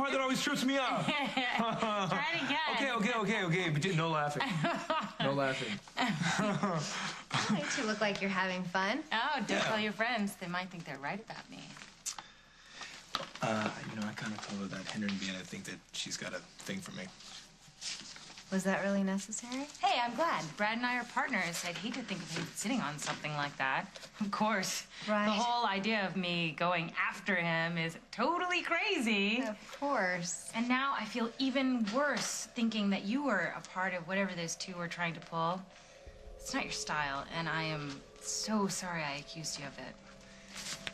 part that always trips me up. Try it again. Okay. But no laughing. No laughing. You two look like you're having fun. Oh, don't tell your friends. They might think they're right about me. I kind of told her that Henry and Vienna think that she's got a thing for me. Was that really necessary? Hey, I'm glad. Brad and I are partners. I'd hate to think of him sitting on something like that. Of course. Right. The whole idea of me going after him is totally crazy. Of course. And now I feel even worse thinking that you were a part of whatever those two were trying to pull. It's not your style, and I am so sorry I accused you of it.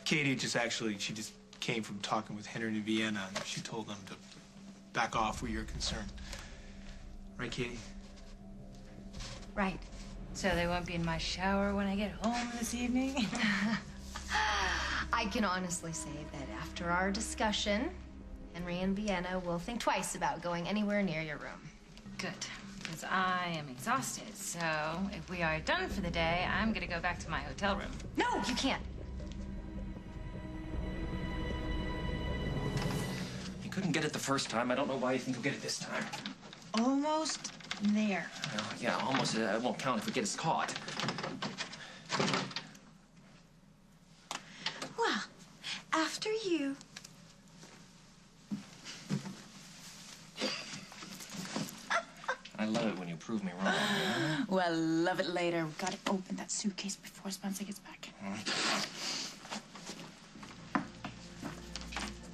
Katie she just came from talking with Henry and Vienna, and she told them to back off where you're concerned. Right, Katie? Right. So they won't be in my shower when I get home this evening? I can honestly say that after our discussion, Henry and Vienna will think twice about going anywhere near your room. Good, because I am exhausted. So if we are done for the day, I'm gonna go back to my hotel room. No, you can't. You couldn't get it the first time. I don't know why you think you'll get it this time. Almost there. Yeah, almost. It won't count if it gets caught. Well, after you. I love it when you prove me wrong. Yeah? Well, love it later. We've got to open that suitcase before Spencer gets back.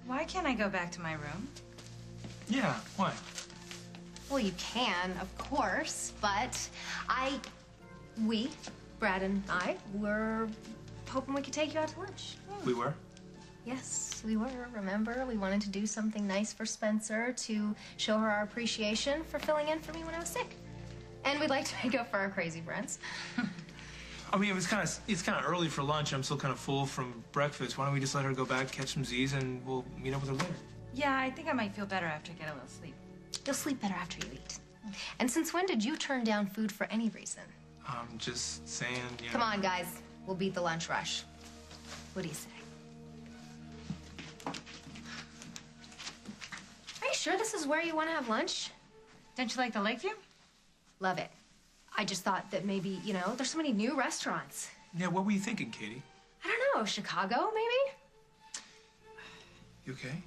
Why can't I go back to my room? Yeah, why? Well, you can, of course, but we, Brad and I, were hoping we could take you out to lunch. We were? Yes, we were. Remember, we wanted to do something nice for Spencer to show her our appreciation for filling in for me when I was sick. And we'd like to make up for our crazy friends. I mean, it's kind of early for lunch. I'm still kind of full from breakfast. Why don't we just let her go back, catch some Z's, and we'll meet up with her later? Yeah, I think I might feel better after I get a little sleep. You'll sleep better after you eat. And since when did you turn down food for any reason? I'm just saying, you know. Come on, guys. We'll beat the lunch rush. What do you say? Are you sure this is where you want to have lunch? Don't you like the Lakeview? Love it. I just thought that maybe, there's so many new restaurants. Yeah, what were you thinking, Katie? I don't know, Chicago, maybe? You okay?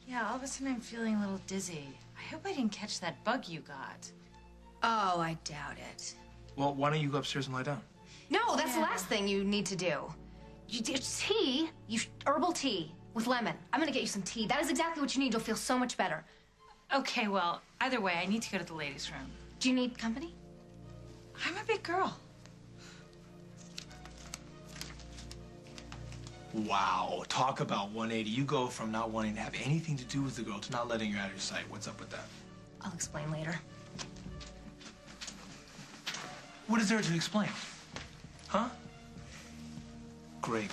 Yeah, all of a sudden I'm feeling a little dizzy. I hope I didn't catch that bug you got. Oh, I doubt it. Well, why don't you go upstairs and lie down? No, that's the last thing you need to do. Tea, herbal tea with lemon. I'm gonna get you some tea. That is exactly what you need. You'll feel so much better. Okay, well, either way, I need to go to the ladies' room. Do you need company? I'm a big girl. Wow, talk about 180. You go from not wanting to have anything to do with the girl to not letting her out of your sight. What's up with that? I'll explain later. What is there to explain? Huh? Great.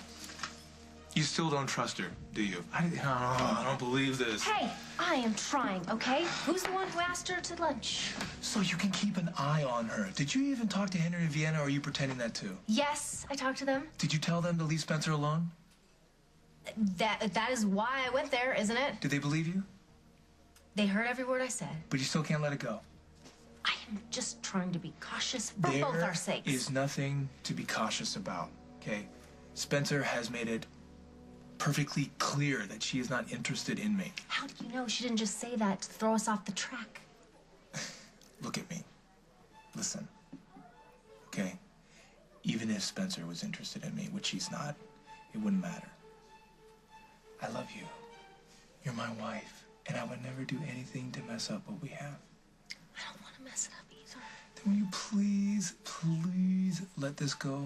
You still don't trust her, do you? I don't believe this. Hey, I am trying, okay? Who's the one who asked her to lunch? So you can keep an eye on her. Did you even talk to Henry and Vienna, or are you pretending that too? Yes, I talked to them. Did you tell them to leave Spencer alone? That is why I went there, isn't it? Did they believe you? They heard every word I said. But you still can't let it go. I am just trying to be cautious for both our sakes. There is nothing to be cautious about, okay? Spencer has made it perfectly clear that she is not interested in me. How do you know she didn't just say that to throw us off the track? Look at me. Listen, okay? Even if Spencer was interested in me, which he's not, it wouldn't matter. I love you. You're my wife, and I would never do anything to mess up what we have. I don't want to mess it up either. Then will you please, please let this go?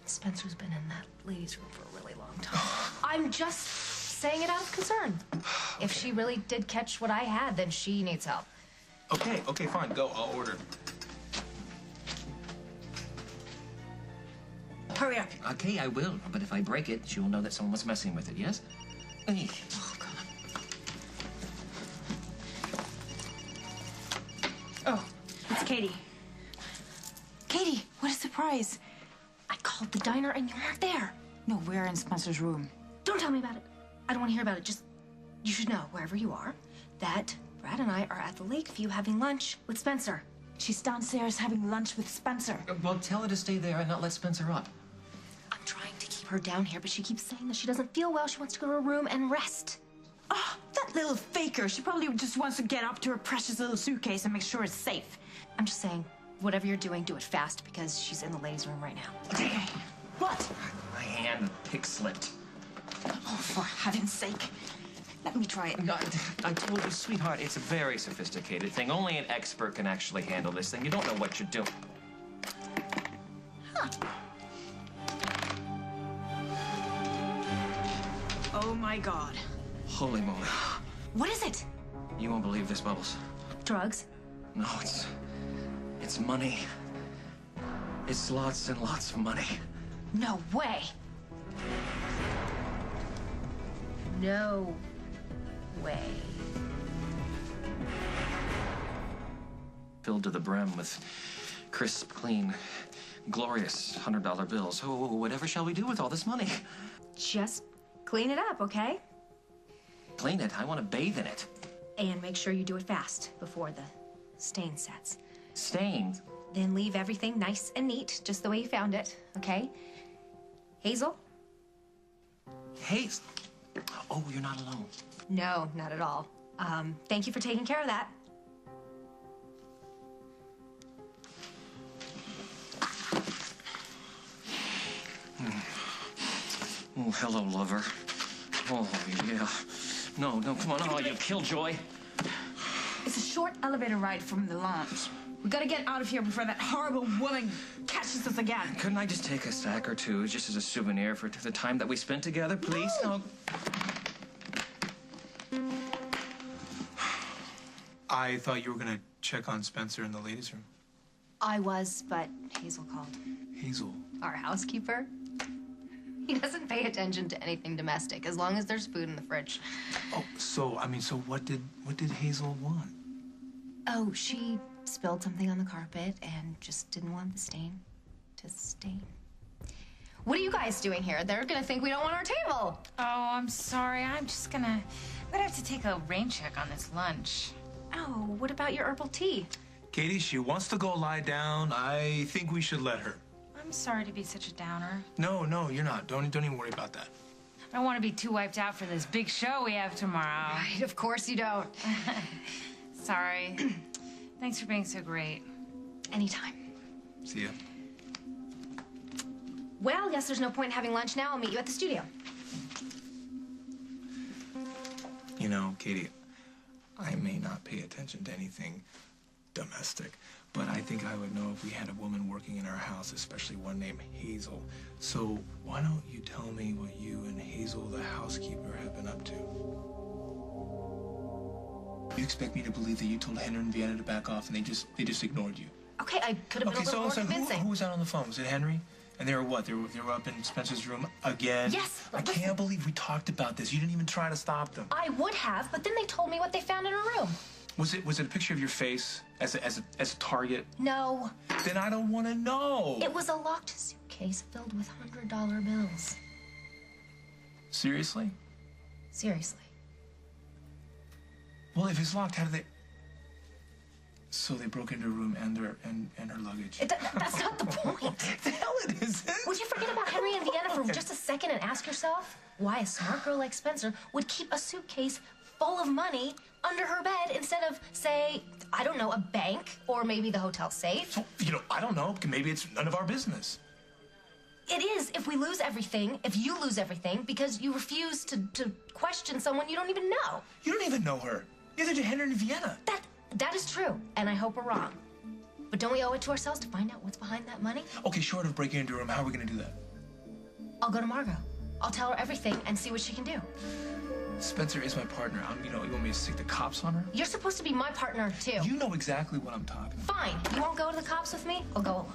Spencer's been in that ladies' room for a really long time. I'm just saying it out of concern. Okay. If she really did catch what I had, then she needs help. Okay, fine. Go. I'll order. Hurry up. Okay, I will. But if I break it, she will know that someone was messing with it, yes? Hey. Oh, God. Oh, it's Katie. What a surprise. I called the diner and you weren't there. No, we're in Spencer's room. Don't tell me about it. I don't want to hear about it. Just, you should know, wherever you are, that Brad and I are at the Lakeview having lunch with Spencer. She's downstairs having lunch with Spencer. Well, tell her to stay there and not let Spencer up. I'm trying to keep her down here, but she keeps saying that she doesn't feel well. She wants to go to her room and rest. Oh, that little faker. She probably just wants to get up to her precious little suitcase and make sure it's safe. I'm just saying, whatever you're doing, do it fast because she's in the ladies' room right now. Okay. What? My hand pig slipped. Oh, for heaven's sake. Let me try it. No, I told you, sweetheart, it's a very sophisticated thing. Only an expert can actually handle this thing. You don't know what you're doing. Huh. Oh, my God. Holy moly. What is it? You won't believe this, Bubbles. Drugs? No, it's money. It's lots and lots of money. No way. No way. Filled to the brim with crisp, clean, glorious $100 bills. Oh, whatever shall we do with all this money? Just clean it up, okay? Clean it. I want to bathe in it. And make sure you do it fast before the stain sets. Stains? Then leave everything nice and neat, just the way you found it, okay? Hazel? Hazel? Oh, you're not alone. No, not at all. Thank you for taking care of that. Oh, hello, lover. Oh, yeah. No, come on. Oh, you killjoy. It's a short elevator ride from the lounge. We gotta get out of here before that horrible woman catches us again. Couldn't I just take a sack or two just as a souvenir for the time that we spent together, please? No. I thought you were gonna check on Spencer in the ladies' room. I was, but Hazel called. Hazel. Our housekeeper. He doesn't pay attention to anything domestic, as long as there's food in the fridge. Oh, so what did Hazel want? Oh, she spilled something on the carpet and just didn't want the stain to stain. What are you guys doing here? They're gonna think we don't want our table. Oh, I'm sorry. I'm gonna have to take a rain check on this lunch. Oh, what about your herbal tea? Katie, she wants to go lie down. I think we should let her. I'm sorry to be such a downer. No, you're not. Don't even worry about that. I don't want to be too wiped out for this big show we have tomorrow. Right, of course you don't. Sorry. Thanks for being so great. Anytime. See ya. Well, guess there's no point in having lunch now. I'll meet you at the studio. You know, Katie, I may not pay attention to anything domestic, but I think I would know if we had a woman working in our house, especially one named Hazel. So why don't you tell me what you and Hazel, the housekeeper, have been up to? You expect me to believe that you told Henry and Vienna to back off and they just ignored you? Okay, I could have been a little more convincing. Who was out on the phone? Was it Henry? And they were what? They were up in Spencer's room again? Yes. I can't believe we talked about this. You didn't even try to stop them. I would have, but then they told me what they found in her room. Was it a picture of your face as a target? No. Then I don't want to know. It was a locked suitcase filled with $100 bills. Seriously? Seriously. Well, if it's locked, how did they... So they broke into her room and her luggage. That's not the point. The hell it isn't. Would you forget about Henry and Vienna for just a second and ask yourself why a smart girl like Spencer would keep a suitcase full of money under her bed instead of, say, I don't know, a bank or maybe the hotel safe? So, I don't know. Maybe it's none of our business. It is if we lose everything, if you lose everything, because you refuse to question someone you don't even know. You don't even know her. Neither did Henry and Vienna. That is true, and I hope we're wrong. But don't we owe it to ourselves to find out what's behind that money? Okay, short of breaking into her room, how are we going to do that? I'll go to Margo. I'll tell her everything and see what she can do. Spencer is my partner. You want me to stick the cops on her? You're supposed to be my partner, too. You know exactly what I'm talking about. Fine. You won't go to the cops with me? I'll go alone.